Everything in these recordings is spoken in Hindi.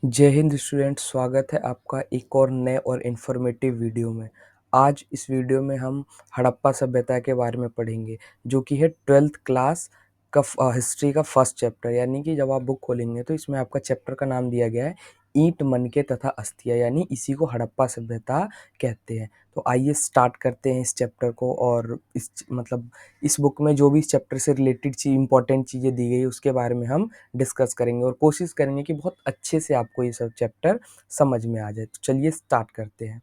जय हिंद स्टूडेंट, स्वागत है आपका एक और नए और इन्फॉर्मेटिव वीडियो में। आज इस वीडियो में हम हड़प्पा सभ्यता के बारे में पढ़ेंगे, जो कि है 12th क्लास का हिस्ट्री का फर्स्ट चैप्टर। यानी कि जब आप बुक खोलेंगे तो इसमें आपका चैप्टर का नाम दिया गया है ईंट, मनके तथा अस्थियां, यानी इसी को हड़प्पा सभ्यता कहते हैं। तो आइए स्टार्ट करते हैं इस चैप्टर को। और इस बुक में जो भी इस चैप्टर से रिलेटेड इंपॉर्टेंट चीज़ें दी गई है उसके बारे में हम डिस्कस करेंगे और कोशिश करेंगे कि बहुत अच्छे से आपको ये सब चैप्टर समझ में आ जाए। तो चलिए स्टार्ट करते हैं।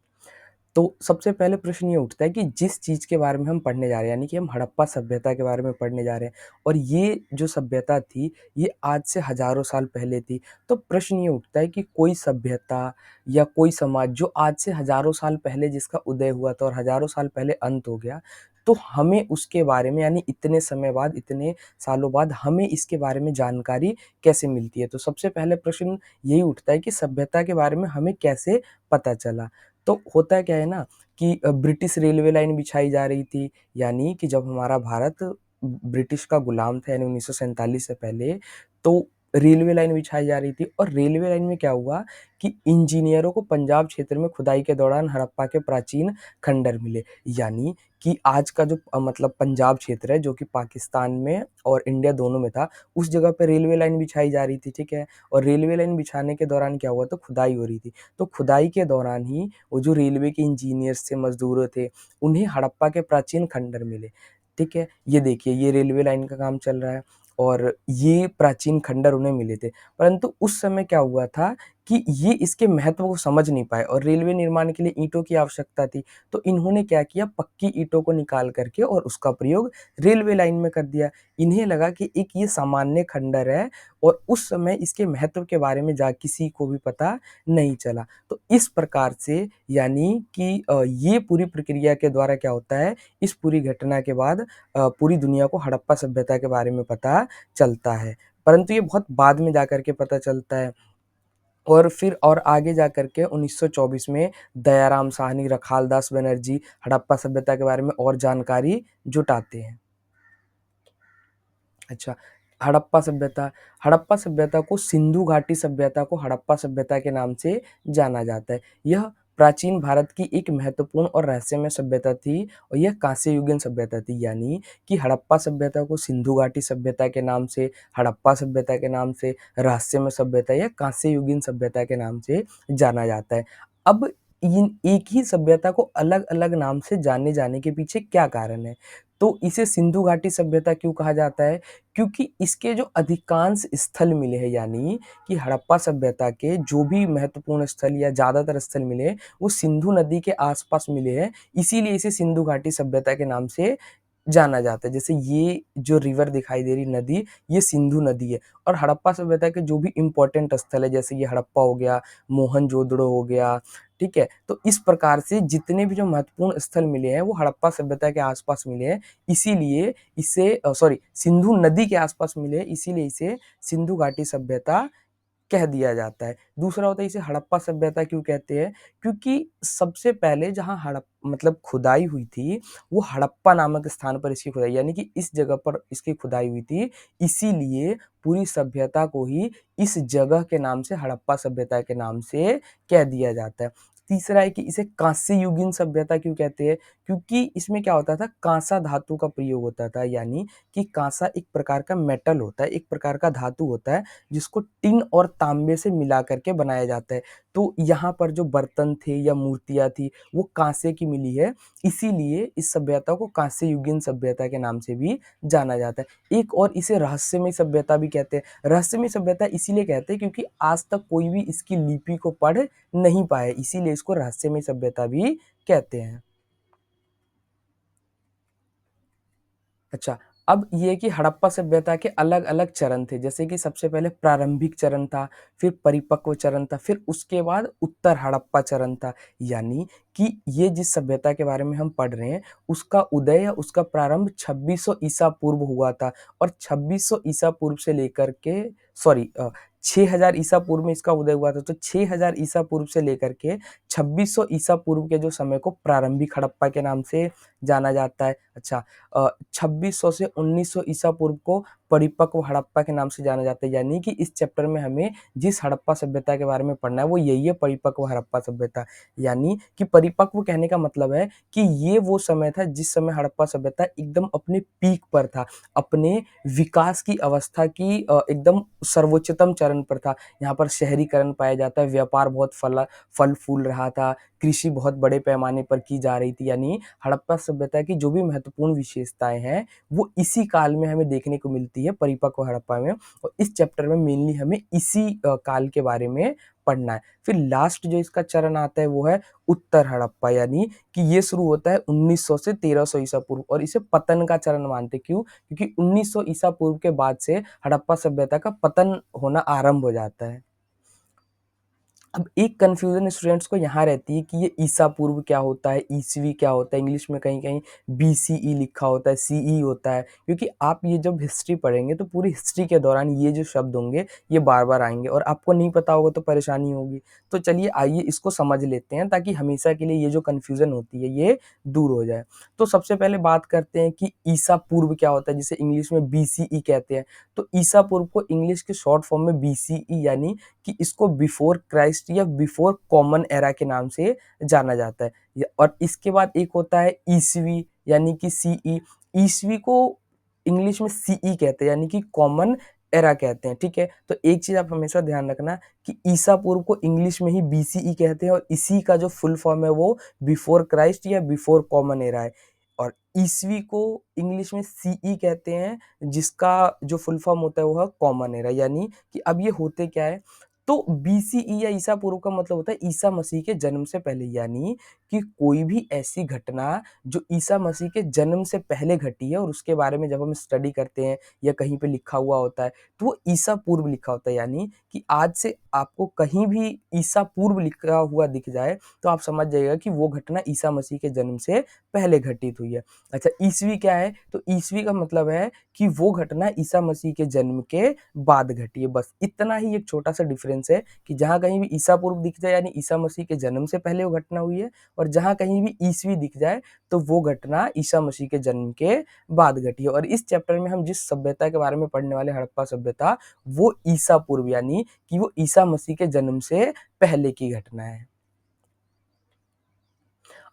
तो सबसे पहले प्रश्न ये उठता है कि जिस चीज़ के बारे में हम पढ़ने जा रहे हैं, यानी कि हम हड़प्पा सभ्यता के बारे में पढ़ने जा रहे हैं, और ये जो सभ्यता थी ये आज से हजारों साल पहले थी। तो प्रश्न ये उठता है कि कोई सभ्यता या कोई समाज जो आज से हजारों साल पहले जिसका उदय हुआ था और हजारों साल पहले अंत हो गया, तो हमें उसके बारे में, यानी इतने समय बाद, इतने सालों बाद हमें इसके बारे में जानकारी कैसे मिलती है। तो सबसे पहले प्रश्न यही उठता है कि सभ्यता के बारे में हमें कैसे पता चला। तो होता क्या है ना कि ब्रिटिश रेलवे लाइन बिछाई जा रही थी, यानी कि जब हमारा भारत ब्रिटिश का गुलाम था, यानी 1947 से पहले, तो रेलवे लाइन बिछाई जा रही थी। और रेलवे लाइन में क्या हुआ कि इंजीनियरों को पंजाब क्षेत्र में खुदाई के दौरान हड़प्पा के प्राचीन खंडर मिले। यानी कि आज का जो पंजाब क्षेत्र है, जो कि पाकिस्तान में और इंडिया दोनों में था, उस जगह पे रेलवे लाइन बिछाई जा रही थी, ठीक है। और रेलवे लाइन बिछाने के दौरान क्या हुआ, तो खुदाई हो रही थी। तो खुदाई के दौरान ही वो जो रेलवे के इंजीनियर्स थे, मजदूर थे, उन्हें हड़प्पा के प्राचीन खंडर मिले, ठीक है। ये देखिए, ये रेलवे लाइन का काम चल रहा है और ये प्राचीन खंडर उन्हें मिले थे। परंतु उस समय क्या हुआ था कि ये इसके महत्व को समझ नहीं पाए, और रेलवे निर्माण के लिए ईंटों की आवश्यकता थी। तो इन्होंने क्या किया, पक्की ईंटों को निकाल करके और उसका प्रयोग रेलवे लाइन में कर दिया। इन्हें लगा कि एक ये सामान्य खंडर है और उस समय इसके महत्व के बारे में जा किसी को भी पता नहीं चला। तो इस प्रकार से, यानी कि ये पूरी प्रक्रिया के द्वारा क्या होता है, इस पूरी घटना के बाद पूरी दुनिया को हड़प्पा सभ्यता के बारे में पता चलता है। परंतु ये बहुत बाद में जाकर के पता चलता है। और फिर और आगे जाकर के 1924 में दयाराम साहनी, रखालदास बनर्जी हड़प्पा सभ्यता के बारे में और जानकारी जुटाते हैं। अच्छा, हड़प्पा सभ्यता को सिंधु घाटी सभ्यता को हड़प्पा सभ्यता के नाम से जाना जाता है। यह प्राचीन भारत की एक महत्वपूर्ण और रहस्यमय सभ्यता थी और यह कांस्य युगीन सभ्यता थी। यानी कि हड़प्पा सभ्यता को सिंधु घाटी सभ्यता के नाम से, हड़प्पा सभ्यता के नाम से, रहस्यमय सभ्यता या कांस्य युगीन सभ्यता के नाम से जाना जाता है। अब इन एक ही सभ्यता को अलग-अलग नाम से जाने जाने के पीछे क्या कारण है? तो इसे सिंधु घाटी सभ्यता क्यों कहा जाता है? क्योंकि इसके जो अधिकांश स्थल मिले हैं, यानी कि हड़प्पा सभ्यता के जो भी महत्वपूर्ण स्थल या ज़्यादातर स्थल मिले हैं, वो सिंधु नदी के आसपास मिले हैं। इसीलिए इसे सिंधु घाटी सभ्यता के नाम से जाना जाता है। जैसे ये जो रिवर दिखाई दे रही नदी, ये सिंधु नदी है। और हड़प्पा सभ्यता के जो भी इम्पोर्टेंट स्थल है, जैसे ये हड़प्पा हो गया, मोहनजोदड़ो हो गया, ठीक है। तो इस प्रकार से जितने भी जो महत्वपूर्ण स्थल मिले हैं वो हड़प्पा सभ्यता के आसपास मिले हैं। इसीलिए इसे सिंधु नदी के आसपास मिले, इसीलिए इसे सिंधु घाटी सभ्यता कह दिया जाता है। दूसरा होता है, इसे हड़प्पा सभ्यता क्यों कहते हैं? क्योंकि सबसे पहले जहाँ खुदाई हुई थी, वो हड़प्पा नामक स्थान पर इसकी खुदाई, यानी कि इस जगह पर इसकी खुदाई हुई थी। इसीलिए पूरी सभ्यता को ही इस जगह के नाम से, हड़प्पा सभ्यता के नाम से कह दिया जाता है। तीसरा है कि इसे कांस्य युगीन सभ्यता क्यों कहते हैं? क्योंकि इसमें क्या होता था, कांसा धातु का प्रयोग होता था। यानी कि कांसा एक प्रकार का मेटल होता है, एक प्रकार का धातु होता है, जिसको टिन और तांबे से मिला करके बनाया जाता है। तो यहाँ पर जो बर्तन थे या मूर्तियाँ थी, वो कांसे की मिली है। इसीलिए इस सभ्यता को कांस्य युगीन सभ्यता के नाम से भी जाना जाता है। एक और, इसे रहस्यमय सभ्यता भी कहते हैं। रहस्यमय सभ्यता इसीलिए कहते हैं क्योंकि आज तक कोई भी इसकी लिपि को पढ़ नहीं पाया, इसीलिए इसको रहस्यमय सभ्यता भी कहते हैं। अच्छा, अब ये कि हड़प्पा सभ्यता के अलग-अलग चरण थे, जैसे कि सबसे पहले प्रारंभिक चरण था, फिर परिपक्व चरण था, फिर उसके बाद उत्तर हड़प्पा चरण था। यानी कि ये जिस सभ्यता के बारे में हम पढ़ रहे हैं, उसका उदय या उसका प्रारंभ 2600 ईसा पूर्व हुआ था। और 2600 ईसा पूर्व से लेकर के 6000 ईसा पूर्व में इसका उदय हुआ था। तो 6000 ईसा पूर्व से लेकर के 2600 ईसा पूर्व के जो समय को प्रारंभिक हड़प्पा के नाम से जाना जाता है। अच्छा, 2600 से 1900 ईसा पूर्व को परिपक्व हड़प्पा के नाम से जाना जाता है, यानी कि इस चैप्टर में हमें जिस हड़प्पा सभ्यता के बारे में पढ़ना है वो यही है, परिपक्व हड़प्पा सभ्यता। यानी कि परिपक्व कहने का मतलब है कि ये वो समय था जिस समय हड़प्पा सभ्यता एकदम अपने पीक पर था, अपने विकास की अवस्था की एकदम सर्वोच्चतम चरण पर था। यहाँ पर शहरीकरण पाया जाता है, व्यापार बहुत फल फूल रहा था, कृषि बहुत बड़े पैमाने पर की जा रही थी। यानी हड़प्पा सभ्यता की जो भी महत्वपूर्ण विशेषताएं हैं वो इसी काल में हमें देखने को मिलती है, परिपक्व हड़प्पा में। और इस चैप्टर में मेनली हमें इसी काल के बारे में पढ़ना है। फिर लास्ट जो इसका चरण आता है वो है उत्तर हड़प्पा, यानी कि ये शुरू होता है 1900 से 1300 ईसा पूर्व, और इसे पतन का चरण मानते। क्यों? क्योंकि 1900 ईसा पूर्व के बाद से हड़प्पा सभ्यता का पतन होना आरंभ हो जाता है। अब एक कंफ्यूजन स्टूडेंट्स को यहाँ रहती है कि ये ईसा पूर्व क्या होता है, ईसवी क्या होता है, इंग्लिश में कहीं कहीं BCE लिखा होता है, CE होता है। क्योंकि आप ये जब हिस्ट्री पढ़ेंगे तो पूरी हिस्ट्री के दौरान ये जो शब्द होंगे ये बार बार आएंगे और आपको नहीं पता होगा तो परेशानी होगी। तो चलिए आइए इसको समझ लेते हैं ताकि हमेशा के लिए ये जो कन्फ्यूजन होती है ये दूर हो जाए। तो सबसे पहले बात करते हैं कि ईसा पूर्व क्या होता है, जिसे इंग्लिश में BCE कहते हैं। तो ईसा पूर्व को इंग्लिश के शॉर्ट फॉर्म में BCE यानी कि इसको बिफोर क्राइस्ट या बिफोर कॉमन एरा के नाम से जाना जाता है। और इसके बाद एक होता है ईसवी यानी कि CE। ईसवी को इंग्लिश में CE कहते हैं यानी कि कॉमन एरा कहते हैं, ठीक है। तो एक चीज आप हमेशा ध्यान रखना कि ईसा पूर्व को इंग्लिश में ही BCE कहते हैं और इसी का जो फुल फॉर्म है वो बिफोर क्राइस्ट या बिफोर कॉमन एरा है। और ईसवी को इंग्लिश में CE कहते हैं जिसका जो फुल फॉर्म होता है वो है कॉमन एरा। यानी कि अब ये होते क्या है, तो BCE या ईसा पूर्व का मतलब होता है ईसा मसीह के जन्म से पहले। यानी कि कोई भी ऐसी घटना जो ईसा मसीह के जन्म से पहले घटी है और उसके बारे में जब हम स्टडी करते हैं या कहीं पे लिखा हुआ होता है तो वो ईसा पूर्व लिखा होता है। यानी कि आज से आपको कहीं भी ईसा पूर्व लिखा हुआ दिख जाए तो आप समझ जाइएगा कि वो घटना ईसा मसीह के जन्म से पहले घटित हुई है। अच्छा, ईसवी क्या है? तो ईसवी का मतलब है कि वो घटना ईसा मसीह के जन्म के बाद घटी है। बस इतना ही एक छोटा सा डिफरेंस है कि जहां कहीं भी ईसा पूर्व दिख जाए यानी ईसा मसीह के जन्म से पहले वो घटना हुई है, और जहां कहीं भी ईसवी दिख जाए तो वो घटना ईसा मसीह के जन्म के बाद घटी है। और इस चैप्टर में हम जिस सभ्यता के बारे में पढ़ने वाले हड़प्पा सभ्यता, वो ईसा पूर्व यानी कि वो ईसा मसीह के जन्म से पहले की घटना है।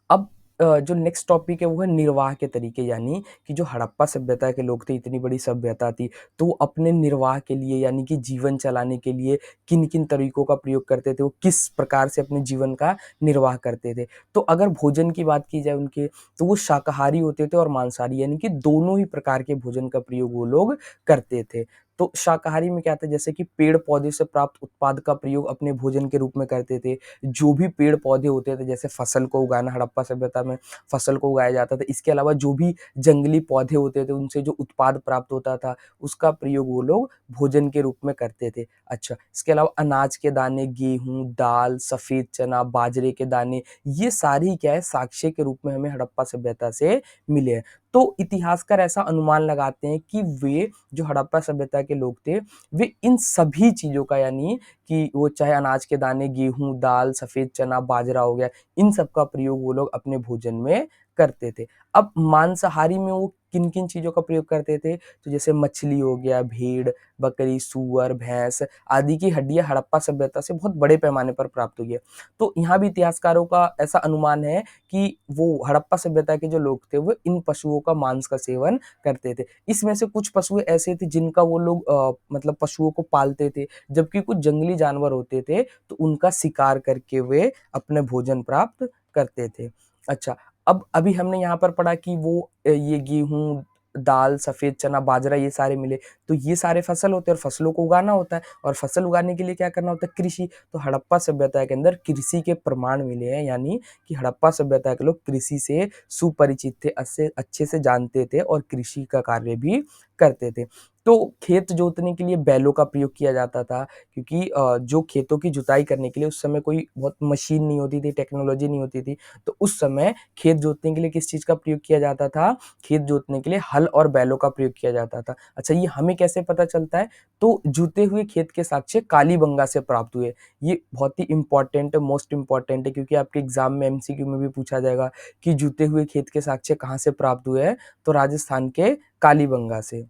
अब जो नेक्स्ट टॉपिक है वो है निर्वाह के तरीके। यानी कि जो हड़प्पा सभ्यता के लोग थे, इतनी बड़ी सभ्यता थी, तो वो अपने निर्वाह के लिए यानी कि जीवन चलाने के लिए किन किन तरीकों का प्रयोग करते थे, वो किस प्रकार से अपने जीवन का निर्वाह करते थे। तो अगर भोजन की बात की जाए उनके, तो वो शाकाहारी होते थे और मांसाहारी, यानी कि दोनों ही प्रकार के भोजन का प्रयोग वो लोग करते थे। तो शाकाहारी में क्या था, जैसे कि पेड़ पौधे से प्राप्त उत्पाद का प्रयोग अपने भोजन के रूप में करते थे। जो भी पेड़ पौधे होते थे, जैसे फसल को उगाना, हड़प्पा सभ्यता में फसल को उगाया जाता था। इसके अलावा जो भी जंगली पौधे होते थे उनसे जो उत्पाद प्राप्त होता था उसका प्रयोग वो लोग भोजन के रूप में करते थे। अच्छा, इसके अलावा अनाज के दाने, गेहूं, दाल, सफेद चना, बाजरे के दाने, ये सारी क्या है, साक्ष्य के रूप में हमें हड़प्पा सभ्यता से मिले हैं। तो इतिहासकार ऐसा अनुमान लगाते हैं कि वे जो हड़प्पा सभ्यता के लोग थे वे इन सभी चीजों का, यानी कि वो चाहे अनाज के दाने, गेहूं, दाल, सफेद चना, बाजरा हो गया, इन सब का प्रयोग वो लोग अपने भोजन में करते थे। अब मांसाहारी में वो किन किन चीजों का प्रयोग करते थे, तो जैसे मछली हो गया, भेड़, बकरी, सुअर, भैंस आदि की हड्डियां हड़प्पा सभ्यता से बहुत बड़े पैमाने पर प्राप्त हुई है। तो यहाँ भी इतिहासकारों का ऐसा अनुमान है कि वो हड़प्पा सभ्यता के जो लोग थे वो इन पशुओं का मांस का सेवन करते थे। इसमें से कुछ पशु ऐसे थे जिनका वो लोग मतलब पशुओं को पालते थे, जबकि कुछ जंगली जानवर होते थे तो उनका शिकार करके वे अपने भोजन प्राप्त करते थे। अच्छा, अब अभी हमने यहाँ पर पढ़ा कि वो ये गेहूं, दाल, सफेद चना, बाजरा ये सारे मिले, तो ये सारे फसल होते हैं और फसलों को उगाना होता है, और फसल उगाने के लिए क्या करना होता है, कृषि। तो हड़प्पा सभ्यता के अंदर कृषि के प्रमाण मिले हैं, यानी कि हड़प्पा सभ्यता के लोग कृषि से सुपरिचित थे, अच्छे से जानते थे और कृषि का कार्य भी करते थे। तो खेत जोतने के लिए बैलों का प्रयोग किया जाता था, क्योंकि जो खेतों की जुताई करने के लिए उस समय कोई बहुत मशीन नहीं होती थी, टेक्नोलॉजी नहीं होती थी, तो उस समय खेत जोतने के लिए किस चीज का प्रयोग किया जाता था, खेत जोतने के लिए हल और बैलों का प्रयोग किया जाता था। अच्छा, ये हमें कैसे पता चलता है, तो जुते हुए खेत के साक्ष्य कालीबंगा से प्राप्त हुए। ये बहुत ही इंपॉर्टेंट है, मोस्ट इंपॉर्टेंट है, क्योंकि आपके एग्जाम में MCQ में भी पूछा जाएगा कि जुते हुए खेत के साक्ष्य कहाँ से प्राप्त हुए हैं, तो राजस्थान के कालीबंगा से।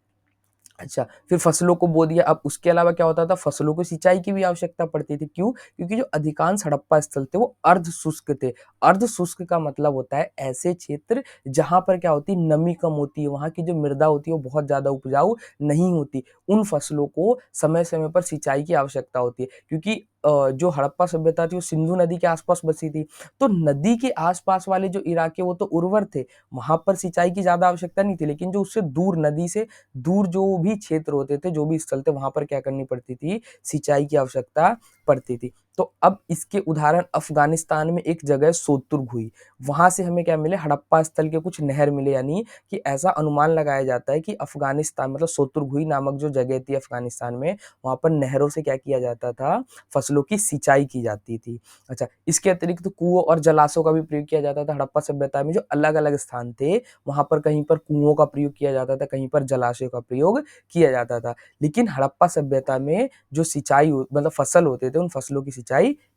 अच्छा, फिर फसलों को बो दिया। अब उसके अलावा क्या होता था, फसलों को सिंचाई की भी आवश्यकता पड़ती थी। क्यों? क्योंकि जो अधिकांश हड़प्पा स्थल थे वो अर्ध शुष्क थे। अर्ध शुष्क का मतलब होता है ऐसे क्षेत्र जहाँ पर क्या होती है, नमी कम होती है, वहाँ की जो मृदा होती है वो बहुत ज़्यादा उपजाऊ नहीं होती। उन फसलों को समय-समय पर सिंचाई की आवश्यकता होती है, क्योंकि जो हड़प्पा सभ्यता थी वो सिंधु नदी के आस-पास बसी थी। तो नदी के आस-पास वाले जो इलाके वो तो उर्वर थे, वहाँ पर सिंचाई की ज़्यादा आवश्यकता नहीं थी। लेकिन जो उससे दूर, नदी से दूर जो भी क्षेत्र होते थे, जो भी स्थल थे, वहाँ पर क्या करनी पड़ती थी, सिंचाई की आवश्यकता पड़ती थी। तो अब इसके उदाहरण अफ़गानिस्तान में एक जगह सोतुर्ग हुई, वहाँ से हमें क्या मिले, हड़प्पा स्थल के कुछ नहर मिले, यानी कि ऐसा अनुमान लगाया जाता है कि अफ़गानिस्तान मतलब सोतुर्ग हुई नामक जो जगह थी अफ़गानिस्तान में, वहाँ पर नहरों से क्या किया जाता था, फसलों की सिंचाई की जाती थी। अच्छा, इसके अतिरिक्त तो कुओं और जलाशयों का भी प्रयोग किया जाता था हड़प्पा सभ्यता में। जो अलग-अलग स्थान थे, वहाँ पर कहीं पर कुओं का प्रयोग किया जाता था, कहीं पर जलाशय का प्रयोग किया जाता था। लेकिन हड़प्पा सभ्यता में जो सिंचाई मतलब फसल होते थे, उन फसलों की सिंचाई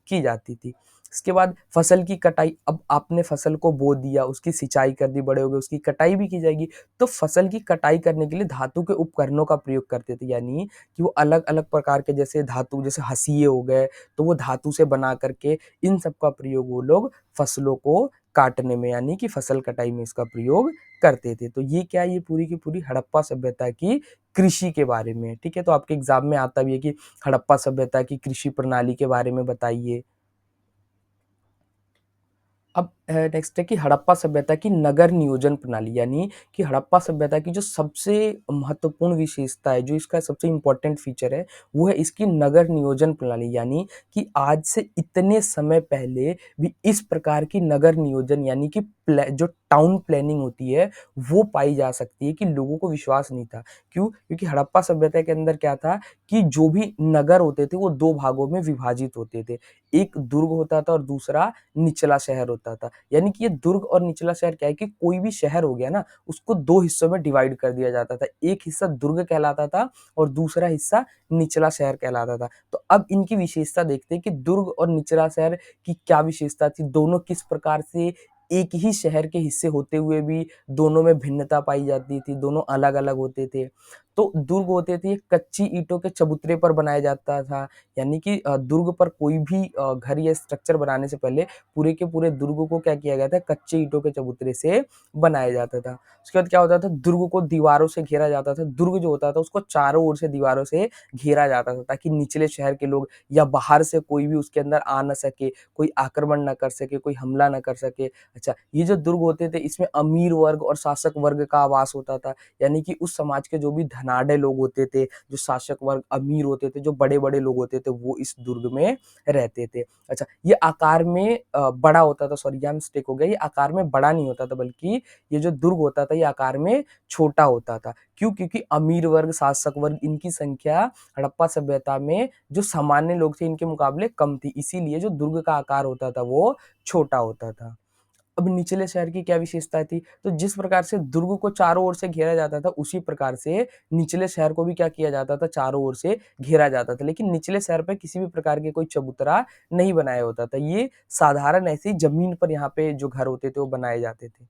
की जाती थी। इसके बाद फसल की कटाई। अब आपने फसल को बो दिया, उसकी सिंचाई कर दी, बड़े हो गए, उसकी कटाई भी की जाएगी। तो फसल की कटाई करने के लिए धातु के उपकरणों का प्रयोग करते थे, यानी कि वो अलग-अलग प्रकार के जैसे धातु, जैसे हंसिए हो गए, तो वो धातु से बना करके इन सब का प्रयोग वो लोग फसलों को काटने में, यानी कि फसल कटाई में इसका प्रयोग करते थे। तो ये क्या है, ये पूरी की पूरी हड़प्पा सभ्यता की कृषि के बारे में है। ठीक है, तो आपके एग्जाम में आता भी है कि हड़प्पा सभ्यता की कृषि प्रणाली के बारे में बताइए। अब नेक्स्ट है कि हड़प्पा सभ्यता की नगर नियोजन प्रणाली, यानी कि हड़प्पा सभ्यता की जो सबसे महत्वपूर्ण विशेषता है, जो इसका सबसे इम्पोर्टेंट फीचर है, वो है इसकी नगर नियोजन प्रणाली। यानी कि आज से इतने समय पहले भी इस प्रकार की नगर नियोजन, यानी कि जो टाउन प्लानिंग होती है, वो पाई जा सकती है, कि लोगों को विश्वास नहीं था। क्यों? क्योंकि हड़प्पा सभ्यता के अंदर क्या था कि जो भी नगर होते थे वो दो भागों में विभाजित होते थे। एक दुर्ग होता था और दूसरा निचला शहर होता था। यानी कि ये दुर्ग और निचला शहर क्या है कि कोई भी शहर हो गया ना, उसको दो हिस्सों में डिवाइड कर दिया जाता था। एक हिस्सा दुर्ग कहलाता था और दूसरा हिस्सा निचला शहर कहलाता था। तो अब इनकी विशेषता देखते हैं कि दुर्ग और निचला शहर की क्या विशेषता थी, दोनों किस प्रकार से एक ही शहर के हिस्से होते हुए भी दोनों में भिन्नता पाई जाती थी, दोनों अलग-अलग होते थे। तो दुर्ग होते थे कच्ची ईंटों के चबूतरे पर बनाया जाता था, यानी कि दुर्ग पर कोई भी घर या स्ट्रक्चर बनाने से पहले पूरे के पूरे दुर्ग को क्या किया गया था, कच्चे ईंटों के चबूतरे से बनाया जाता था। उसके बाद क्या होता था, दुर्ग को दीवारों से घेरा जाता था। दुर्ग जो होता था उसको चारों ओर से दीवारों से घेरा जाता था, ताकि निचले शहर के लोग या बाहर से कोई भी उसके अंदर आ ना सके, कोई आक्रमण ना कर सके, कोई हमला ना कर सके। अच्छा, ये जो दुर्ग होते थे इसमें अमीर वर्ग और शासक वर्ग का आवास होता था, यानी कि उस समाज के जो भी धनाढ़ लोग होते थे, जो शासक वर्ग अमीर होते थे, जो बड़े-बड़े लोग होते थे, वो इस दुर्ग में रहते थे। अच्छा, ये आकार में बड़ा होता था, सॉरी यहाँ मिस्टेक हो गया, ये आकार में बड़ा नहीं होता था, बल्कि ये जो दुर्ग होता था ये आकार में छोटा होता था। क्यों? क्योंकि अमीर वर्ग, शासक वर्ग, इनकी संख्या हड़प्पा सभ्यता में जो सामान्य लोग थे इनके मुकाबले कम थी, इसीलिए जो दुर्ग का आकार होता था वो छोटा होता था। अब निचले शहर की क्या विशेषता थी, तो जिस प्रकार से दुर्ग को चारों ओर से घेरा जाता था, उसी प्रकार से निचले शहर को भी क्या किया जाता था, चारों ओर से घेरा जाता था। लेकिन निचले शहर पे किसी भी प्रकार के कोई चबूतरा नहीं बनाया होता था, ये साधारण ऐसे ही जमीन पर यहाँ पे जो घर होते थे वो बनाए जाते थे।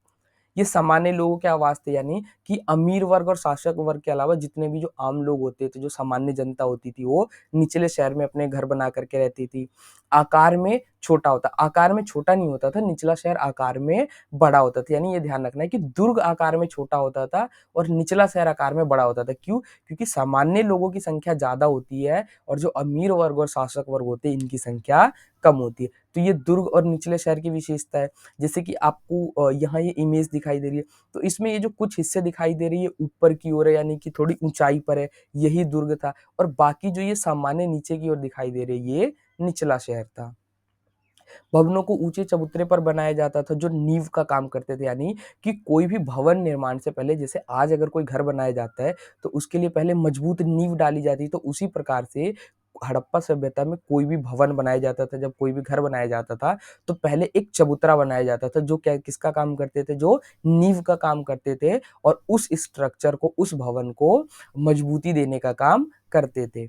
ये सामान्य लोगों के आवास थे, यानी कि अमीर वर्ग और शासक वर्ग के अलावा जितने भी जो आम लोग होते थे, जो सामान्य जनता होती थी, वो निचले शहर में अपने घर बना करके रहती थी। आकार में छोटा होता, आकार में छोटा नहीं होता था, निचला शहर आकार में बड़ा होता था। यानी ये ध्यान रखना है कि दुर्ग आकार में छोटा होता था और निचला शहर आकार में बड़ा होता था। क्यों? क्योंकि सामान्य लोगों की संख्या ज्यादा होती है और जो अमीर वर्ग और शासक वर्ग होते हैं इनकी संख्या कम होती है। तो ये दुर्ग और निचले शहर की विशेषता है। जैसे कि आपको यहाँ ये इमेज दिखाई दे रही है, तो इसमें ये जो कुछ हिस्से दिखाई दे रही है ऊपर की ओर है, यानी कि थोड़ी ऊंचाई पर है, यही दुर्ग था। और बाकी जो ये सामान्य नीचे की ओर दिखाई दे रही है, ये निचला शहर था। भवनों को ऊंचे चबूतरे पर बनाया जाता था, जो नींव का काम करते थे, यानी कि कोई भी भवन निर्माण से पहले, जैसे आज अगर कोई घर बनाया जाता है तो उसके लिए पहले मजबूत नींव डाली जाती है, तो उसी प्रकार से हड़प्पा सभ्यता में कोई भी भवन बनाया जाता था, जब कोई भी घर बनाया जाता था तो पहले एक चबूतरा बनाया जाता था, जो क्या किसका काम करते थे, जो नींव का काम करते थे और उस स्ट्रक्चर को, उस भवन को मजबूती देने का काम करते थे।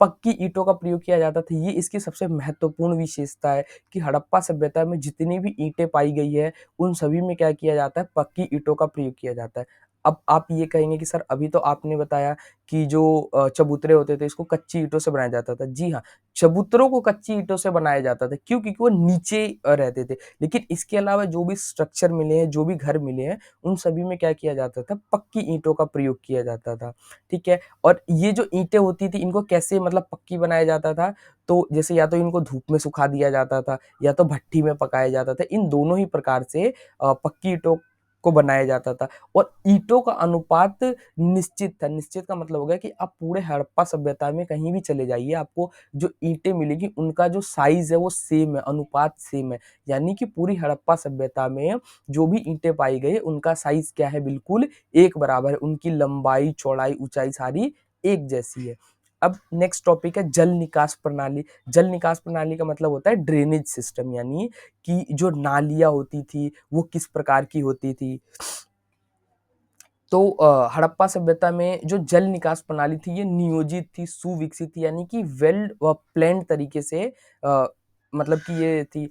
पक्की ईंटों का प्रयोग किया जाता था, ये इसकी सबसे महत्वपूर्ण विशेषता है कि हड़प्पा सभ्यता में जितनी भी ईंटें पाई गई है उन सभी में क्या किया जाता है, पक्की ईंटों का प्रयोग किया जाता है। अब आप ये कहेंगे कि सर अभी तो आपने बताया कि जो चबूतरे होते थे इसको कच्ची ईंटों से बनाया जाता था। जी हाँ, चबूतरों को कच्ची ईंटों से बनाया जाता था। क्यों? क्योंकि वो नीचे रहते थे। लेकिन इसके अलावा जो भी स्ट्रक्चर मिले हैं, जो भी घर मिले हैं, उन सभी में क्या किया जाता था? पक्की ईंटों का प्रयोग किया जाता था। ठीक है? और ये जो ईंटें होती थी इनको कैसे मतलब पक्की बनाया जाता था? तो जैसे या तो इनको धूप में सुखा दिया जाता था या तो भट्ठी में पकाया जाता था। इन दोनों ही प्रकार से पक्की ईंटों को बनाया जाता था और ईंटों का अनुपात निश्चित था। निश्चित का मतलब हो गया कि आप पूरे हड़प्पा सभ्यता में कहीं भी चले जाइए, आपको जो ईंटें मिलेगी उनका जो साइज़ है वो सेम है, अनुपात सेम है। यानी कि पूरी हड़प्पा सभ्यता में जो भी ईंटें पाई गई उनका साइज़ क्या है? बिल्कुल एक बराबर है। उनकी लंबाई, चौड़ाई, ऊँचाई सारी एक जैसी है। अब नेक्स्ट टॉपिक है जल निकास प्रणाली। जल निकास प्रणाली का मतलब होता है ड्रेनेज सिस्टम, यानी कि जो नालियाँ होती थी वो किस प्रकार की होती थी। तो हड़प्पा सभ्यता में जो जल निकास प्रणाली थी ये नियोजित थी, सुविकसित थी, यानी कि वेल प्लान्ड तरीके से मतलब कि ये थी।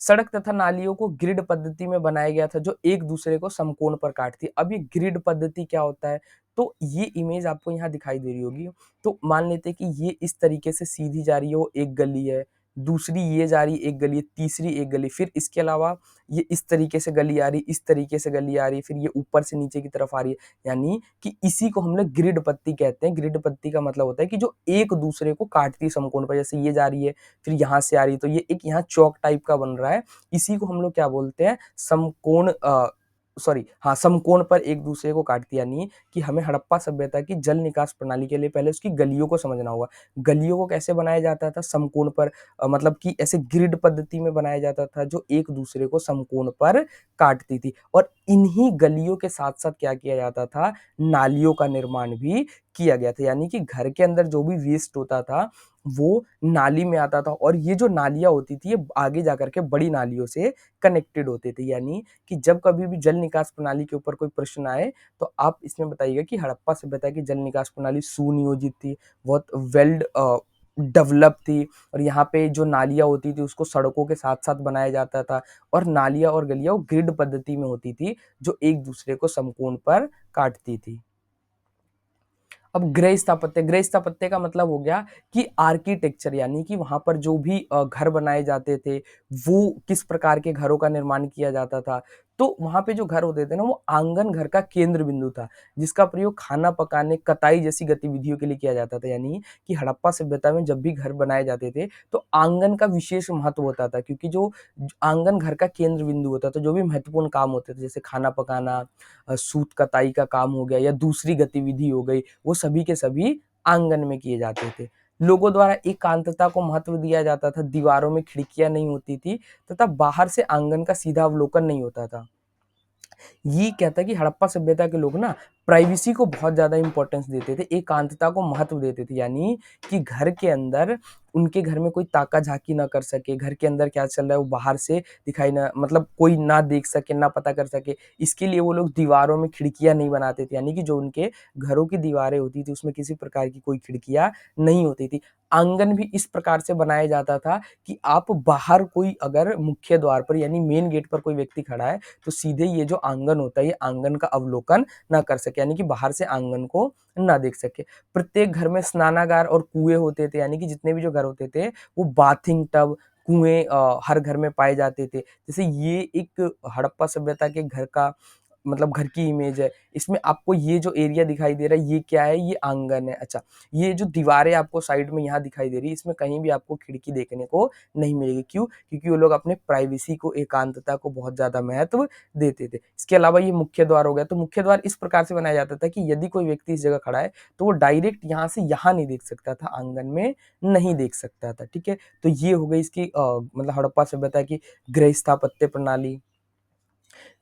सड़क तथा नालियों को ग्रिड पद्धति में बनाया गया था जो एक दूसरे को समकोण पर काटती। अब ये ग्रिड पद्धति क्या होता है? तो ये इमेज आपको यहाँ दिखाई दे रही होगी। तो मान लेते हैं कि ये इस तरीके से सीधी जा रही है, वो एक गली है, दूसरी ये जा रही एक गली है, तीसरी एक गली, फिर इसके अलावा ये इस तरीके से गली आ रही, इस तरीके से गली आ रही, फिर ये ऊपर से नीचे की तरफ आ रही है। यानी कि इसी को हम लोग ग्रिड पत्ती कहते हैं। ग्रिड पत्ती का मतलब होता है कि जो एक दूसरे को काटती है समकोण पर। जैसे ये जा रही है, फिर यहाँ से आ रही है, तो ये एक यहाँ चौक टाइप का बन रहा है। इसी को हम लोग क्या बोलते हैं? समकोण सॉरी हाँ, समकोण पर एक दूसरे को काटती। यानी कि हमें हड़प्पा सभ्यता की जल निकास प्रणाली के लिए पहले उसकी गलियों को समझना होगा। गलियों को कैसे बनाया जाता था? समकोण पर मतलब कि ऐसे ग्रिड पद्धति में बनाया जाता था जो एक दूसरे को समकोण पर काटती थी। और इन्हीं गलियों के साथ-साथ क्या किया जाता था? नालियों का निर्माण भी किया गया था। यानी कि घर के अंदर जो भी वेस्ट होता था वो नाली में आता था और ये जो नालियाँ होती थी ये आगे जाकर के बड़ी नालियों से कनेक्टेड होते थे। यानी कि जब कभी भी जल निकास प्रणाली के ऊपर कोई प्रश्न आए तो आप इसमें बताइएगा कि हड़प्पा सभ्यता की जल निकास प्रणाली सुनियोजित थी, बहुत वेल डेवलप थी और यहाँ पे जो नालियाँ होती थी उसको सड़कों के साथ-साथ बनाया जाता था और नालियाँ और गलियाँ वो ग्रिड पद्धति में होती थी जो एक दूसरे को समकोण पर काटती थी। अब गृह स्थापत्य का मतलब हो गया कि आर्किटेक्चर, यानी कि वहां पर जो भी घर बनाए जाते थे वो किस प्रकार के घरों का निर्माण किया जाता था। तो वहां पे जो घर होते थे ना वो आंगन घर का केंद्र बिंदु था जिसका प्रयोग खाना पकाने, कताई जैसी गतिविधियों के लिए किया जाता था। यानी कि हड़प्पा सभ्यता में जब भी घर बनाए जाते थे तो आंगन का विशेष महत्व होता था, क्योंकि जो आंगन घर का केंद्र बिंदु होता था, जो भी महत्वपूर्ण काम होते थे जैसे खाना पकाना, सूत कताई का काम हो गया या दूसरी गतिविधि हो गई, वो सभी के सभी आंगन में किए जाते थे। लोगों द्वारा एकांतता को महत्व दिया जाता था, दीवारों में खिड़कियां नहीं होती थी तथा बाहर से आंगन का सीधा अवलोकन नहीं होता था। ये कहता है कि हड़प्पा सभ्यता के लोग ना प्राइवेसी को बहुत ज्यादा इंपॉर्टेंस देते थे, एकांतता को महत्व देते थे। यानी कि घर के अंदर उनके घर में कोई ताका झाकी ना कर सके, घर के अंदर क्या चल रहा है वो बाहर से दिखाई ना, मतलब कोई ना देख सके, ना पता कर सके। इसके लिए वो लोग दीवारों में खिड़कियां नहीं बनाते थे। यानी कि जो उनके घरों की दीवारें होती थी उसमें किसी प्रकार की कोई खिड़कियां नहीं होती थी। आंगन भी इस प्रकार से बनाया जाता था कि आप बाहर कोई अगर मुख्य द्वार पर यानी मेन गेट पर कोई व्यक्ति खड़ा है तो सीधे ये जो आंगन होता है ये आंगन का अवलोकन ना कर सके, यानी कि बाहर से आंगन को ना देख सके। प्रत्येक घर में स्नानागार और कुएं होते थे, यानी कि जितने भी जो घर होते थे वो बाथिंग टब, कुएं हर घर में पाए जाते थे। जैसे ये एक हड़प्पा सभ्यता के घर का मतलब घर की इमेज है। इसमें आपको ये जो एरिया दिखाई दे रहा है ये क्या है? ये आंगन है। अच्छा, ये जो दीवारें आपको साइड में यहाँ दिखाई दे रही है इसमें कहीं भी आपको खिड़की देखने को नहीं मिलेगी। क्यों? क्योंकि वो लोग अपने प्राइवेसी को, एकांतता को बहुत ज्यादा महत्व देते थे। इसके अलावा ये मुख्य द्वार हो गया, तो मुख्य द्वार इस प्रकार से बनाया जाता था कि यदि कोई व्यक्ति इस जगह खड़ा है तो वो डायरेक्ट यहाँ से यहाँ नहीं देख सकता था, आंगन में नहीं देख सकता था। ठीक है, तो ये हो गई इसकी मतलब हड़प्पा सभ्यता की गृह स्थापत्य प्रणाली।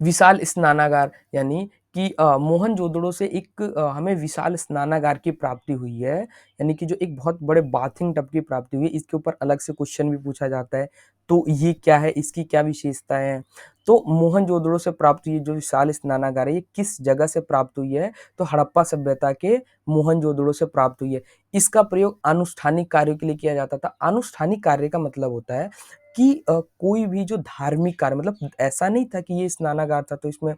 विशाल स्नानागार, यानी कि मोहनजोदड़ो से एक हमें विशाल स्नानागार की प्राप्ति हुई है, यानी कि जो एक बहुत बड़े बाथिंग टब की प्राप्ति हुई है। इसके ऊपर अलग से क्वेश्चन भी पूछा जाता है, तो ये क्या है, इसकी क्या विशेषताएं हैं? तो मोहनजोदड़ो से प्राप्त हुई जो विशाल स्नानागार है ये किस जगह से प्राप्त हुई है? तो हड़प्पा सभ्यता के मोहनजोदड़ो से प्राप्त हुई है। इसका प्रयोग अनुष्ठानिक कार्यों के लिए किया जाता था। अनुष्ठानिक कार्य का मतलब होता है कि कोई भी जो धार्मिक कार्य, मतलब ऐसा नहीं था कि ये स्नानागार था तो इसमें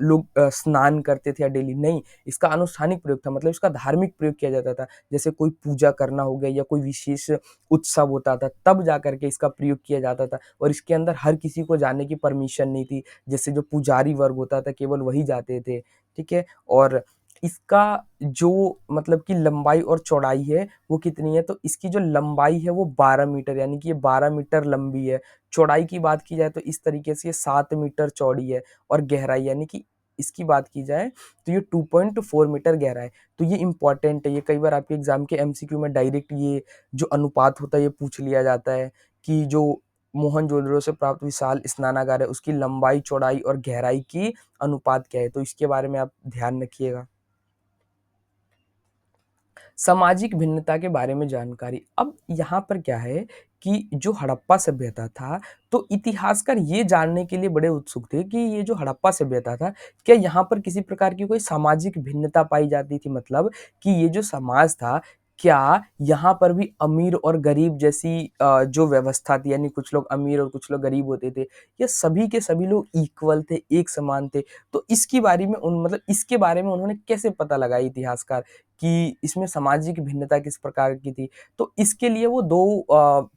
लोग स्नान करते थे या डेली, नहीं, इसका अनुष्ठानिक प्रयोग था, मतलब इसका धार्मिक प्रयोग किया जाता था। जैसे कोई पूजा करना हो गया या कोई विशेष उत्सव होता था, तब जा करके इसका प्रयोग किया जाता था, और इसके अंदर हर किसी को जाने की परमिशन नहीं थी। जैसे जो पुजारी वर्ग होता था केवल वही जाते थे, ठीक है? और इसका जो मतलब कि लंबाई और चौड़ाई है वो कितनी है, तो इसकी जो लंबाई है वो 12 मीटर, यानी कि ये 12 मीटर लंबी है। चौड़ाई की बात की जाए तो इस तरीके से ये 7 मीटर चौड़ी है, और गहराई यानी कि इसकी बात की जाए तो ये 2.4 मीटर गहरा है। तो ये इम्पोर्टेंट है, ये कई बार आपके एग्जाम के एमसीक्यू में डायरेक्ट ये जो अनुपात होता है ये पूछ लिया जाता है कि जो मोहनजोदड़ो से प्राप्त विशाल स्नानागार है उसकी लंबाई, चौड़ाई और गहराई की अनुपात क्या है, तो इसके बारे में आप ध्यान रखिएगा। सामाजिक भिन्नता के बारे में जानकारी। अब यहाँ पर क्या है कि जो हड़प्पा सभ्यता था, तो इतिहासकार ये जानने के लिए बड़े उत्सुक थे कि ये जो हड़प्पा सभ्यता था, क्या यहाँ पर किसी प्रकार की कोई सामाजिक भिन्नता पाई जाती थी? मतलब कि ये जो समाज था, क्या यहाँ पर भी अमीर और गरीब जैसी जो व्यवस्था थी, यानी कुछ लोग अमीर और कुछ लोग गरीब होते थे, या सभी के सभी लोग इक्वल थे, एक समान थे? तो इसके बारे में इसके बारे में उन्होंने कैसे पता लगाया इतिहासकार कि इसमें सामाजिक भिन्नता किस प्रकार की थी? तो इसके लिए वो 2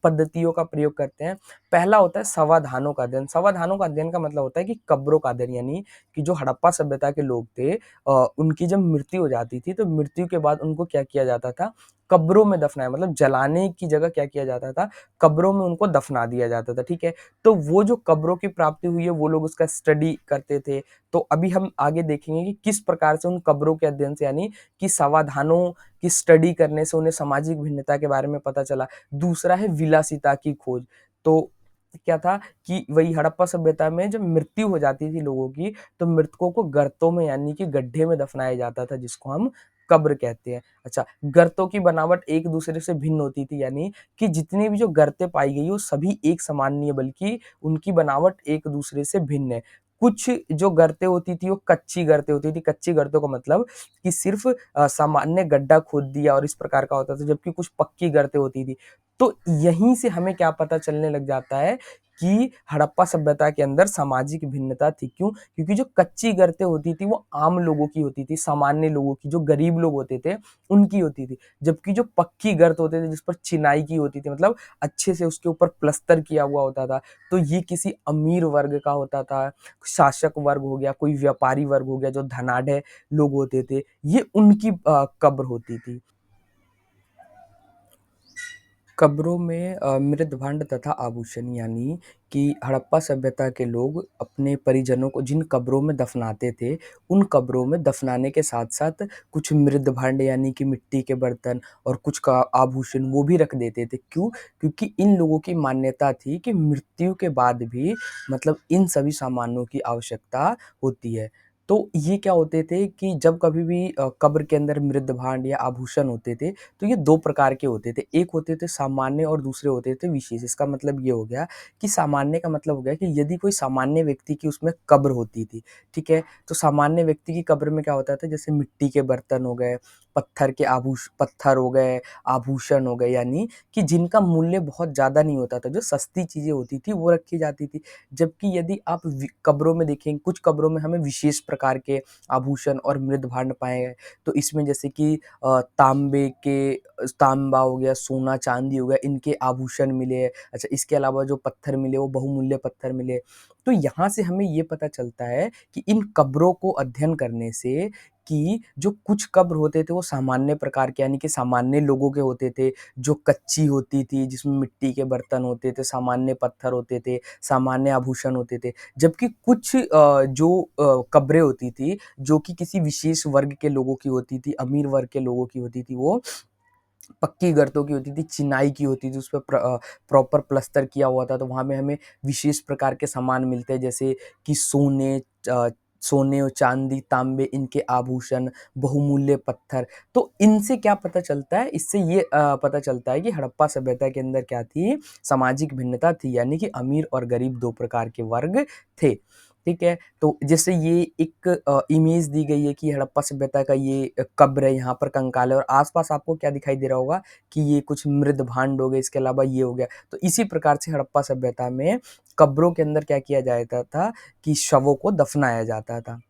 पद्धतियों का प्रयोग करते हैं। पहला होता है समाधानों का अध्ययन। समाधानों का अध्ययन का मतलब होता है कि कब्रों का अध्ययन, यानी कि जो हड़प्पा सभ्यता के लोग थे, उनकी जब मृत्यु हो जाती थी, तो मृत्यु के बाद उनको क्या किया जाता था? कब्रों में दफनाया, मतलब जलाने की जगह क्या किया जाता था? कब्रों में उनको दफना दिया जाता था, ठीक है? तो वो जो कब्रों की प्राप्ति हुई है, वो लोग उसका स्टडी करते थे। तो अभी हम आगे देखेंगे कि किस प्रकार से उन कब्रों के अध्ययन से, यानी कि समाधानों की स्टडी करने से उन्हें सामाजिक भिन्नता के बारे में पता चला। दूसरा है विलासिता की खोज। तो क्या था कि वही हड़प्पा सभ्यता में जब मृत्यु हो जाती थी लोगों की, तो मृतकों को गर्तों में, यानी कि गड्ढे में दफनाया जाता था, जिसको हम कब्र कहते हैं। अच्छा, गर्तों की बनावट एक दूसरे से भिन्न होती थी, यानी कि जितनी भी जो गर्तें पाई गई वो सभी एक समान नहीं है, बल्कि उनकी बनावट एक दूसरे से भिन्न है। कुछ जो गर्तें होती थी वो कच्ची गर्तें होती थी। कच्ची गर्तों का मतलब कि सिर्फ सामान्य गड्ढा खोद दिया और इस प्रकार का होता था, जबकि कुछ पक्की गर्तें होती थी। तो यहीं से हमें क्या पता चलने लग जाता है कि हड़प्पा सभ्यता के अंदर सामाजिक भिन्नता थी। क्यों? क्योंकि जो कच्ची गर्तें होती थी वो आम लोगों की होती थी, सामान्य लोगों की, जो गरीब लोग होते थे उनकी होती थी। जबकि जो पक्की गर्त होते थे जिस पर चिनाई की होती थी, मतलब अच्छे से उसके ऊपर प्लस्तर किया हुआ होता था, तो ये किसी अमीर वर्ग का होता था। शासक वर्ग हो गया, कोई व्यापारी वर्ग हो गया, जो धनाढ्य लोग होते थे, ये उनकी कब्र होती थी। कब्रों में मृदभांड तथा आभूषण, यानी कि हड़प्पा सभ्यता के लोग अपने परिजनों को जिन कब्रों में दफनाते थे, उन कब्रों में दफनाने के साथ-साथ कुछ मृदभांड, यानी कि मिट्टी के बर्तन, और कुछ का आभूषण वो भी रख देते थे। क्यों? क्योंकि इन लोगों की मान्यता थी कि मृत्यु के बाद भी, मतलब इन सभी सामानों की आवश्यकता होती है। तो ये क्या होते थे कि जब कभी भी कब्र के अंदर मृदभांड या आभूषण होते थे, तो ये 2 प्रकार के होते थे। एक होते थे सामान्य और दूसरे होते थे विशेष। इसका मतलब ये हो गया कि सामान्य का मतलब हो गया कि यदि कोई सामान्य व्यक्ति की उसमें कब्र होती थी, ठीक है? तो सामान्य व्यक्ति की कब्र में क्या होता था, जैसे मिट्टी के बर्तन हो गए, पत्थर हो गए, आभूषण हो गए, यानी कि जिनका मूल्य बहुत ज़्यादा नहीं होता था, जो सस्ती चीज़ें होती थी वो रखी जाती थी। जबकि यदि आप कब्रों में देखें, कुछ कब्रों में हमें विशेष प्रकार के आभूषण और मृदभांड पाए गए। तो इसमें जैसे कि तांबा हो गया, सोना चांदी हो गया, इनके आभूषण मिले। अच्छा, इसके अलावा जो पत्थर मिले वो बहुमूल्य पत्थर मिले। तो यहाँ से हमें ये पता चलता है कि इन कब्रों को अध्ययन करने से, कि जो कुछ कब्र होते थे वो सामान्य प्रकार के, यानी कि सामान्य लोगों के होते थे, जो कच्ची होती थी, जिसमें मिट्टी के बर्तन होते थे, सामान्य पत्थर होते थे, सामान्य आभूषण होते थे। जबकि कुछ जो कब्रें होती थी, जो कि किसी विशेष वर्ग के लोगों की होती थी, अमीर वर्ग के लोगों की होती थी, वो पक्की गर्तों की होती थी, चिनाई की होती थी, उसपे प्रॉपर प्लास्टर किया हुआ था, तो वहाँ में हमें विशेष प्रकार के सामान मिलते हैं, जैसे कि सोने और चांदी, तांबे, इनके आभूषण, बहुमूल्य पत्थर। तो इनसे क्या पता चलता है? इससे ये पता चलता है कि हड़प्पा सभ्यता के अंदर क्या थी? सामाजिक भिन्नता थी, यानी कि अमीर और गरीब 2 प्रकार के वर्ग थे। ठीक है? तो जैसे ये एक इमेज दी गई है कि हड़प्पा सभ्यता का ये कब्र है, यहाँ पर कंकाल है और आस-पास आपको क्या दिखाई दे रहा होगा कि ये कुछ मृद भांड हो गए, इसके अलावा ये हो गया। तो इसी प्रकार से हड़प्पा सभ्यता में कब्रों के अंदर क्या किया जाता था कि शवों को दफनाया जाता था।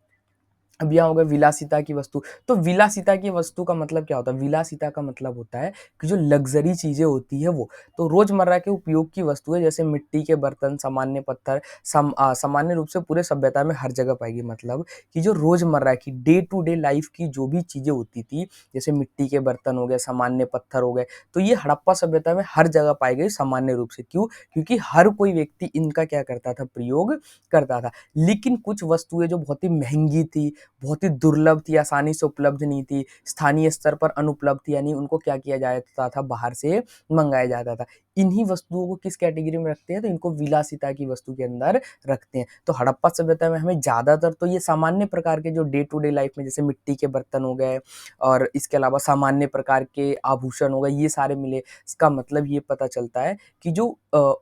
अब यहाँ हो गया विलासिता की वस्तु। तो विलासिता की वस्तु का मतलब क्या होता है? विलासिता का मतलब होता है कि जो लग्ज़री चीज़ें होती है वो। तो रोज़मर्रा के उपयोग की वस्तुएँ जैसे मिट्टी के बर्तन, सामान्य पत्थर, सामान्य रूप से पूरे सभ्यता में हर जगह पाएगी, मतलब कि जो रोज़मर्रा की डे टू डे लाइफ़ की जो भी चीज़ें होती थी, जैसे मिट्टी के बर्तन हो गए, सामान्य पत्थर हो गए, तो ये हड़प्पा सभ्यता में हर जगह पाई गई सामान्य रूप से। क्यों? क्योंकि हर कोई व्यक्ति इनका क्या करता था? प्रयोग करता था। लेकिन कुछ वस्तुएँ जो बहुत ही महँगी थी, बहुत ही दुर्लभ थी, आसानी से उपलब्ध नहीं थी, स्थानीय स्तर पर अनुपलब्ध थी, यानी उनको क्या किया जाता था? बाहर से मँगाया जाता था। इन्हीं वस्तुओं को किस कैटेगरी में रखते हैं? तो इनको विलासिता की वस्तु के अंदर रखते हैं। तो हड़प्पा सभ्यता में हमें ज़्यादातर तो ये सामान्य प्रकार के जो डे टू डे लाइफ़ में जैसे मिट्टी के बर्तन हो गए और इसके अलावा सामान्य प्रकार के आभूषण हो गए, ये सारे मिले। इसका मतलब ये पता चलता है कि जो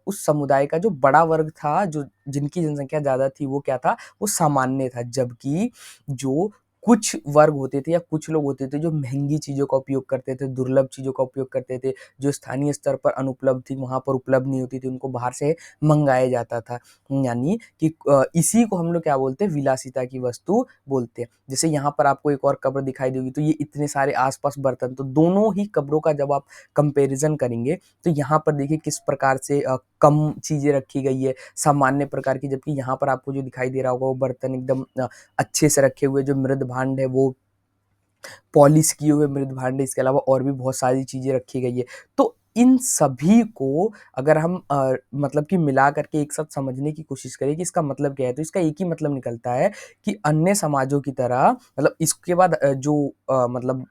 उस समुदाय का जो बड़ा वर्ग था, जो जिनकी जनसंख्या ज़्यादा थी, वो क्या था? वो सामान्य था। जबकि जो कुछ वर्ग होते थे या कुछ लोग होते थे जो महँगी चीज़ों का उपयोग करते थे, दुर्लभ चीज़ों का उपयोग करते थे, जो स्थानीय स्तर पर अनुपलब्ध थी, वहाँ पर उपलब्ध नहीं होती थी, उनको बाहर से मँगाया जाता था। यानी कि इसी को हम लोग क्या बोलते हैं? विलासिता की वस्तु बोलते हैं। जैसे यहाँ पर आपको एक और कब्र दिखाई देगी, तो ये इतने सारे आस-पास बर्तन, तो दोनों ही कब्रों का जब आप कंपैरिज़न करेंगे, तो यहाँ पर देखिए किस प्रकार से कम चीज़ें रखी गई है, सामान्य प्रकार की, जबकि यहाँ पर आपको जो दिखाई दे रहा होगा वो बर्तन एकदम अच्छे से रखे हुए, जो मृद भांड है वो पॉलिश किए हुए मृद भांड है, इसके अलावा और भी बहुत सारी चीज़ें रखी गई है। तो इन सभी को अगर हम मतलब कि मिला करके एक साथ समझने की कोशिश करें कि इसका मतलब क्या है, तो इसका एक ही मतलब निकलता है कि अन्य समाजों की तरह, मतलब इसके बाद जो मतलब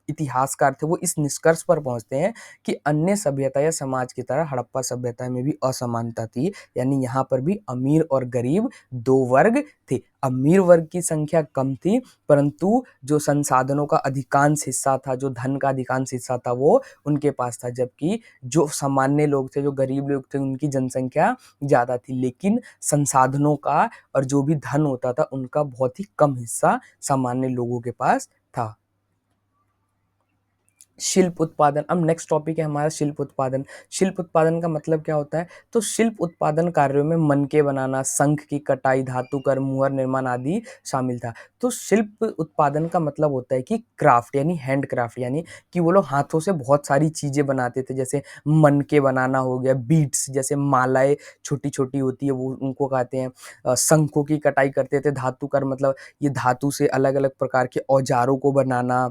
इतिहासकार थे वो इस निष्कर्ष पर पहुंचते हैं कि अन्य सभ्यता या समाज की तरह हड़प्पा सभ्यता में भी असमानता थी, यानी यहाँ पर भी अमीर और गरीब दो वर्ग थे। अमीर वर्ग की संख्या कम थी, परंतु जो संसाधनों का अधिकांश हिस्सा था, जो धन का अधिकांश हिस्सा था, वो उनके पास था। जबकि जो सामान्य लोग थे, जो गरीब लोग थे, उनकी जनसंख्या ज़्यादा थी, लेकिन संसाधनों का और जो भी धन होता था उनका बहुत ही कम हिस्सा सामान्य लोगों के पास था। शिल्प उत्पादन। अब नेक्स्ट टॉपिक है हमारा शिल्प उत्पादन। शिल्प उत्पादन का मतलब क्या होता है? तो शिल्प उत्पादन कार्यों में मनके बनाना, शंख की कटाई, धातुकर, मुहर निर्माण आदि शामिल था। तो शिल्प उत्पादन का मतलब होता है कि क्राफ्ट यानी हैंडक्राफ्ट, यानी कि वो लोग हाथों से बहुत सारी चीज़ें बनाते थे, जैसे मनके बनाना हो गया, बीड्स जैसे मालाएँ छोटी-छोटी होती है वो उनको कहते हैं। शंखों की कटाई करते थे, धातुकर मतलब ये धातु से अलग-अलग प्रकार के औजारों को बनाना।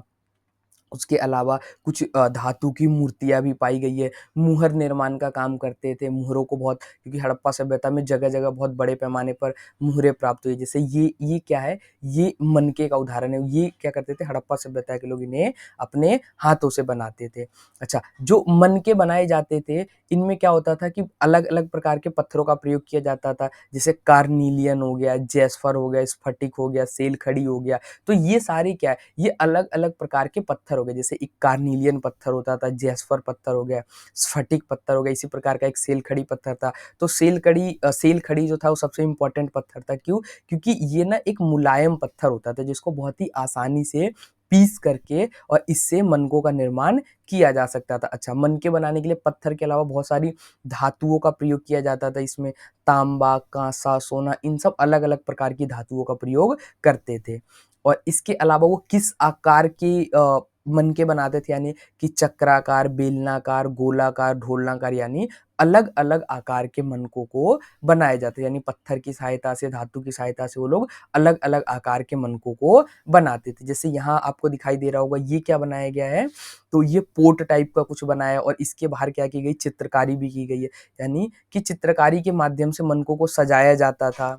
उसके अलावा कुछ धातु की मूर्तियाँ भी पाई गई है। मुहर निर्माण का काम करते थे, मुहरों को बहुत, क्योंकि हड़प्पा सभ्यता में जगह-जगह बहुत बड़े पैमाने पर मुहरें प्राप्त हुई। जैसे ये क्या है? ये मनके का उदाहरण है। ये क्या करते थे? हड़प्पा सभ्यता के लोग इन्हें अपने हाथों से बनाते थे। अच्छा, जो मनके बनाए जाते थे, इनमें क्या होता था कि अलग-अलग प्रकार के पत्थरों का प्रयोग किया जाता था। जैसे कार्निलियन हो गया, जैस्पर हो गया, स्फटिक हो गया, सेलखड़ी हो गया। तो ये सारे क्या है? ये अलग-अलग प्रकार के पत्थर हो गए। जैसे एक कार्निलियन पत्थर होता था, जैस्पर पत्थर हो गया, स्फटिक पत्थर हो गया, इसी प्रकार का एक सेलखड़ी पत्थर था। तो सेलखड़ी जो था वो सबसे इम्पोर्टेंट पत्थर था। क्यों? क्योंकि ये ना एक मुलायम पत्थर होता था जिसको बहुत ही आसानी से पीस करके और इससे मनकों का निर्माण किया जा सकता था। अच्छा, मनके बनाने के लिए पत्थर के अलावा बहुत सारी धातुओं का प्रयोग किया जाता था। इसमें तांबा, काँसा, सोना, इन सब अलग-अलग प्रकार की धातुओं का प्रयोग करते थे। और इसके अलावा वो किस आकार के मनके बनाते थे, यानी कि चक्राकार, बेलनाकार, गोलाकार, ढोलनाकार, यानी अलग-अलग आकार के मनकों को बनाए जाते, यानी पत्थर की सहायता से, धातु की सहायता से वो लोग अलग-अलग आकार के मनकों को बनाते थे। जैसे यहाँ आपको दिखाई दे रहा होगा ये क्या बनाया गया है? तो ये पोट टाइप का कुछ बनाया और इसके बाहर क्या की गई? चित्रकारी भी की गई है। यानी कि चित्रकारी के माध्यम से मनकों को सजाया जाता था।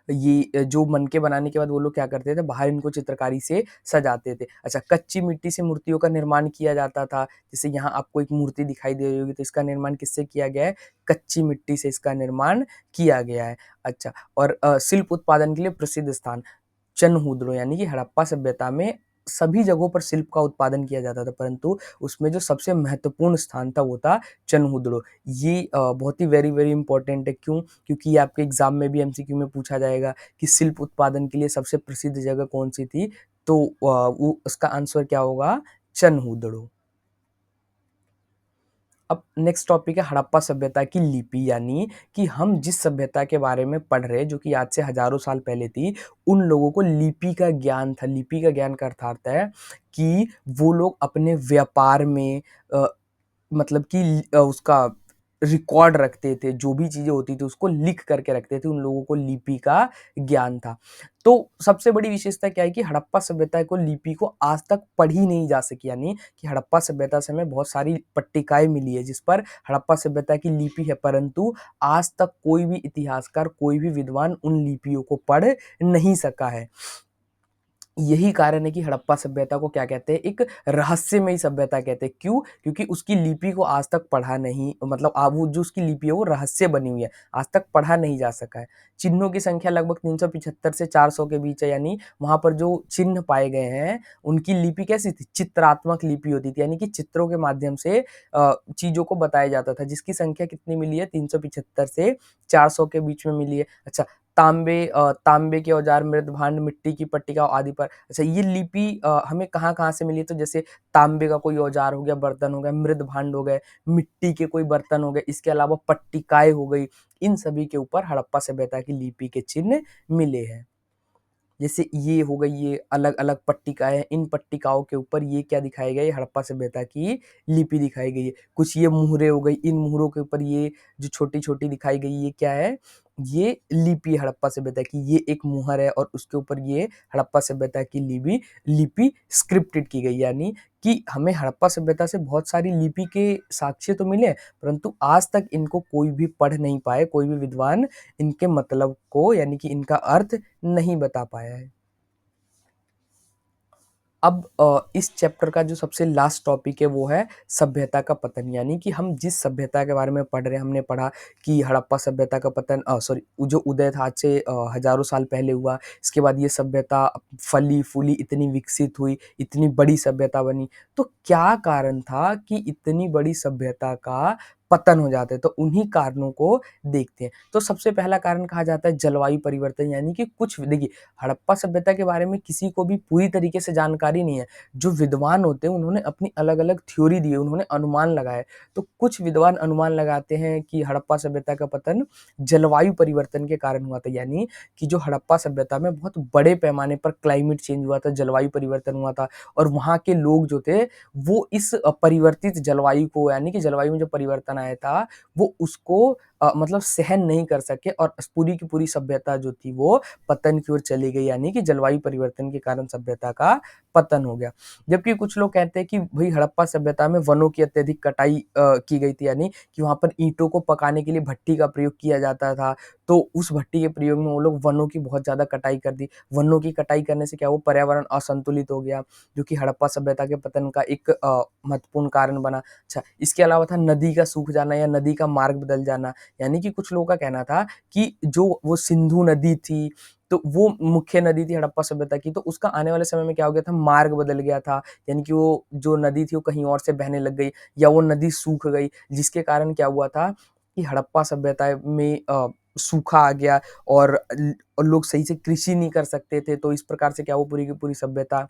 ये जो मनके बनाने के बाद वो लोग क्या करते थे? बाहर इनको चित्रकारी से सजाते थे। अच्छा, कच्ची मिट्टी से मूर्तियों का निर्माण किया जाता था। जैसे यहाँ आपको एक मूर्ति दिखाई दे रही होगी, तो इसका निर्माण किससे किया गया है? कच्ची मिट्टी से इसका निर्माण किया गया है। अच्छा, और शिल्प उत्पादन के लिए प्रसिद्ध स्थान चनहूदड़ो, यानी कि हड़प्पा सभ्यता में सभी जगहों पर शिल्प का उत्पादन किया जाता था, परंतु उसमें जो सबसे महत्वपूर्ण स्थान था वो था चनहुदड़ो। ये बहुत ही वेरी इंपॉर्टेंट है। क्यों? क्योंकि ये आपके एग्जाम में भी एमसीक्यू में पूछा जाएगा कि शिल्प उत्पादन के लिए सबसे प्रसिद्ध जगह कौन सी थी, तो वो उसका आंसर क्या होगा? चनहुदड़ो। अब नेक्स्ट टॉपिक है हड़प्पा सभ्यता की लिपि, यानी कि हम जिस सभ्यता के बारे में पढ़ रहे हैं जो कि आज से हजारों साल पहले थी, उन लोगों को लिपि का ज्ञान था। लिपि का ज्ञान का अर्थ है कि वो लोग अपने व्यापार में अ, मतलब कि उसका रिकॉर्ड रखते थे, जो भी चीज़ें होती थी उसको लिख करके रखते थे, उन लोगों को लिपि का ज्ञान था। तो सबसे बड़ी विशेषता क्या है कि हड़प्पा सभ्यता को लिपि को आज तक पढ़ी नहीं जा सकी, यानी कि हड़प्पा सभ्यता से हमें बहुत सारी पट्टिकाएँ मिली है जिस पर हड़प्पा सभ्यता की लिपि है, परंतु आज तक कोई भी इतिहासकार, कोई भी विद्वान उन लिपियों को पढ़ नहीं सका है। यही कारण है कि हड़प्पा सभ्यता को क्या कहते हैं? एक रहस्यमयी सभ्यता कहते हैं। क्यों? क्योंकि उसकी लिपि को आज तक पढ़ा नहीं, मतलब वो जो उसकी लिपि है वो रहस्य बनी हुई है, आज तक पढ़ा नहीं जा सका है। चिन्हों की संख्या लगभग 375 से 400 के बीच है, यानी वहाँ पर जो चिन्ह पाए गए हैं, उनकी लिपि कैसी थी? चित्रात्मक लिपि होती थी, यानी कि चित्रों के माध्यम से चीज़ों को बताया जाता था, जिसकी संख्या कितनी मिली है? 375 से 400 के बीच में मिली है। अच्छा, तांबे के औजार, मृद भांड, मिट्टी की पट्टिका आदि पर। अच्छा, ये लिपि हमें कहाँ-कहाँ से मिली? तो जैसे तांबे का कोई औजार हो गया, बर्तन हो गया, मृद भांड हो गए, मिट्टी के कोई बर्तन हो गए, इसके अलावा पट्टिकाएँ हो गई, इन सभी के ऊपर हड़प्पा सभ्यता की लिपि के चिन्ह मिले हैं। जैसे ये हो गई, ये अलग-अलग पट्टिकाएँ हैं, इन पट्टिकाओं के ऊपर ये क्या दिखाया गया है? ये हड़प्पा सभ्यता की लिपि दिखाई गई है। कुछ ये मुहरें हो गई, इन मुहरों के ऊपर ये जो छोटी-छोटी दिखाई गई ये क्या है? ये लिपि है हड़प्पा सभ्यता की। ये एक मुहर है और उसके ऊपर ये हड़प्पा सभ्यता की लिपि स्क्रिप्टेड की गई, यानी कि हमें हड़प्पा सभ्यता से बहुत सारी लिपि के साक्ष्य तो मिले हैं, परंतु आज तक इनको कोई भी पढ़ नहीं पाए, कोई भी विद्वान इनके मतलब को, यानी कि इनका अर्थ नहीं बता पाया है। अब इस चैप्टर का जो सबसे लास्ट टॉपिक है वो है सभ्यता का पतन, यानी कि हम जिस सभ्यता के बारे में पढ़ रहे हैं, हमने पढ़ा कि हड़प्पा सभ्यता का पतन, सॉरी, जो उदय था आज से हजारों साल पहले हुआ। इसके बाद ये सभ्यता फली फूली, इतनी विकसित हुई, इतनी बड़ी सभ्यता बनी। तो क्या कारण था कि इतनी बड़ी सभ्यता का पतन हो जाता है? तो उन्हीं कारणों को देखते हैं। तो सबसे पहला कारण कहा जाता है जलवायु परिवर्तन, यानी कि कुछ देखिए, हड़प्पा सभ्यता के बारे में किसी को भी पूरी तरीके से जानकारी नहीं है। जो विद्वान होते हैं उन्होंने अपनी अलग-अलग थ्योरी दी है, उन्होंने अनुमान लगाए। तो कुछ विद्वान अनुमान लगाते हैं कि हड़प्पा सभ्यता का पतन जलवायु परिवर्तन के कारण हुआ था, यानी कि जो हड़प्पा सभ्यता में बहुत बड़े पैमाने पर क्लाइमेट चेंज हुआ था, जलवायु परिवर्तन हुआ था और वहाँ के लोग जो थे वो इस परिवर्तित जलवायु को, यानी कि जलवायु में जो परिवर्तन आया था वो उसको मतलब सहन नहीं कर सके और पूरी की पूरी सभ्यता जो थी वो पतन की ओर चली गई, यानी कि जलवायु परिवर्तन के कारण सभ्यता का पतन हो गया। जबकि कुछ लोग कहते हैं कि भई हड़प्पा सभ्यता में वनों की अत्यधिक कटाई की गई थी, यानी कि वहाँ पर ईंटों को पकाने के लिए भट्ठी का प्रयोग किया जाता था। तो उस भट्ठी के प्रयोग में वो लोग वनों की बहुत ज़्यादा कटाई कर दी। वनों की कटाई करने से क्या हुआ? पर्यावरण असंतुलित हो गया, जो कि हड़प्पा सभ्यता के पतन का एक महत्वपूर्ण कारण बना। अच्छा, इसके अलावा था नदी का सूख जाना या नदी का मार्ग बदल जाना, यानी कि कुछ लोगों का कहना था कि जो वो सिंधु नदी थी, तो वो मुख्य नदी थी हड़प्पा सभ्यता की, तो उसका आने वाले समय में क्या हो गया था? मार्ग बदल गया था, यानी कि वो जो नदी थी वो कहीं और से बहने लग गई या वो नदी सूख गई, जिसके कारण क्या हुआ था कि हड़प्पा सभ्यता में सूखा आ गया और लोग सही से कृषि नहीं कर सकते थे, तो इस प्रकार से क्या हुआ? पूरी की पूरी सभ्यता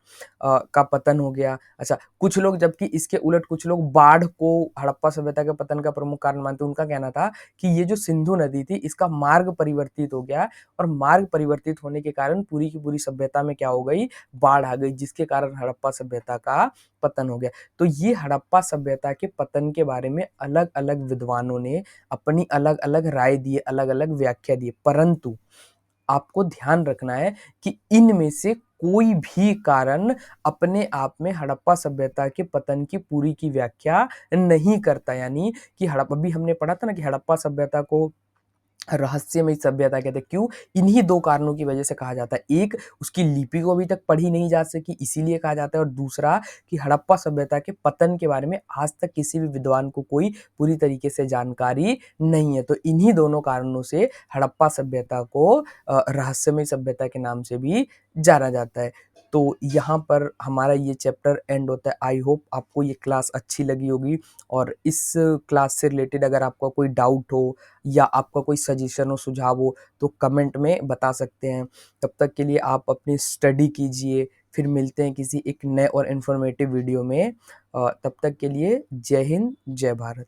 का पतन हो गया। अच्छा, कुछ लोग, जबकि इसके उलट कुछ लोग बाढ़ को हड़प्पा सभ्यता के पतन का प्रमुख कारण मानते हैं। उनका कहना था कि ये जो सिंधु नदी थी इसका मार्ग परिवर्तित हो गया और मार्ग परिवर्तित होने के कारण पूरी की पूरी सभ्यता में क्या हो गई? बाढ़ आ गई, जिसके कारण हड़प्पा सभ्यता का पतन हो गया। तो ये हड़प्पा सभ्यता के पतन के बारे में अलग-अलग विद्वानों ने अपनी अलग-अलग राय दी है, अलग-अलग व्याख्या दी है, परंतु आपको ध्यान रखना है कि इनमें से कोई भी कारण अपने आप में हड़प्पा सभ्यता के पतन की पूरी की व्याख्या नहीं करता, यानी कि अभी हमने पढ़ा था ना कि हड़प्पा सभ्यता को रहस्यमयी सभ्यता कहते हैं। क्यों? इन्हीं 2 कारणों की वजह से कहा जाता है। एक, उसकी लिपि को अभी तक पढ़ी नहीं जा सकी, इसीलिए कहा जाता है, और दूसरा कि हड़प्पा सभ्यता के पतन के बारे में आज तक किसी भी विद्वान को कोई पूरी तरीके से जानकारी नहीं है। तो इन्हीं दोनों कारणों से हड़प्पा सभ्यता को रहस्यमयी सभ्यता के नाम से भी जाना जाता है। तो यहाँ पर हमारा ये चैप्टर एंड होता है। आई होप आपको ये क्लास अच्छी लगी होगी, और इस क्लास से रिलेटेड अगर आपका कोई डाउट हो या आपका कोई सजेशन हो, सुझाव हो, तो कमेंट में बता सकते हैं। तब तक के लिए आप अपनी स्टडी कीजिए, फिर मिलते हैं किसी एक नए और इन्फॉर्मेटिव वीडियो में। तब तक के लिए जय हिंद, जय भारत।